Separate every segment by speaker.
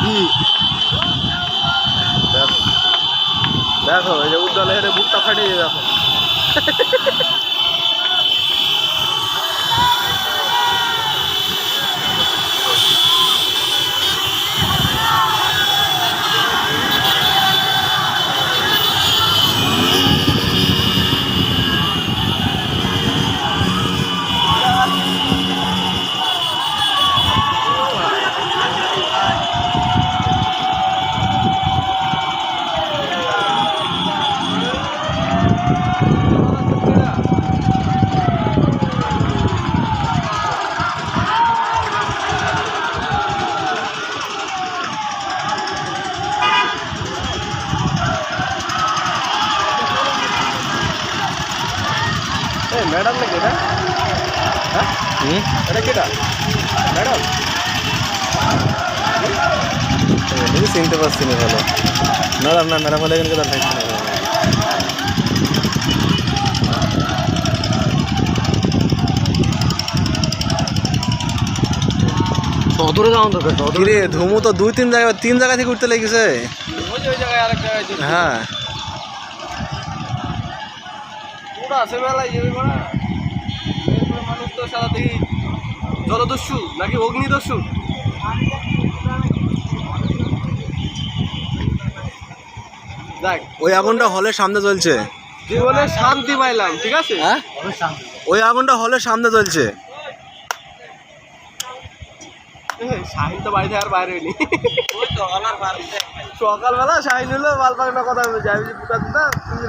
Speaker 1: কি দেখো এই যে উজ্জ্বল হেরে বুকটা ফাটিয়ে যাবে এখন। ম্যাডাম নাকি এটা? হ্যাঁ এটা কেটা ম্যাডাম? চিনতে পারছি না ভালো। ম্যাডাম না, ম্যাডাম হলে কিন্তু তার থাকছে না।
Speaker 2: দূরে যাওয়া দরকার।
Speaker 1: রে ধুমু তো 2-3 জায়গায় 3 জায়গা থেকে উঠতে লেগেছে। ওই জায়গায় আরেক জায়গায় হ্যাঁ পুরো আছে বেলায় যাবে বড় মানুষ তো সারা দেখি জলদস্যু নাকি অগ্নিদস্যু। দেখ ওই আগুনটা হলের সামনে জ্বলছে, জীবনে শান্তি পাইলাম। ঠিক আছে হ্যাঁ, ওই আগুনটা হলের সামনে জ্বলছে। শাহিন তো বাড়িতে আর বাইরে হইনি। সকালবেলা শাহিন হলো মাল পাকনা কথা বলছে। আমি না তুমি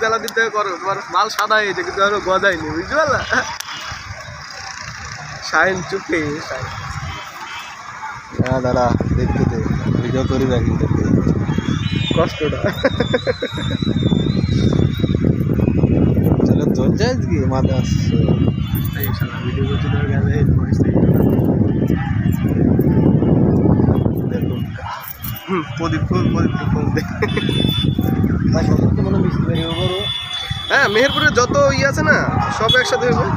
Speaker 1: বেলা দিন থেকে করো, তোমার মাল সাদা হয়েছে কিন্তু আরো গজায়নি, বুঝতে পারলা? শাহিন চুপে হ্যাঁ দাদা দেখতে দে, ভিডিও করি রাখি কষ্টটা। চলো তোর যাই কি মাথা আসছে ভিডিও করছি তোর গেলে প্রদীপ ফোন দে। হ্যাঁ মেহেরপুরে যত ইয়ে আছে না সব একসাথে হবে।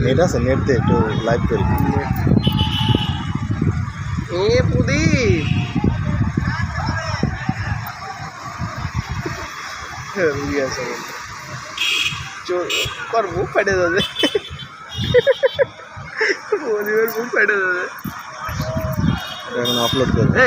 Speaker 1: নেট আছে, নেট দিয়ে একটু লাইভ করি। এ প্রদীপ কর বুক ফাটে যাবে, প্রদীপের বুক ফাটে যাবে। এখন আপলোড করবে।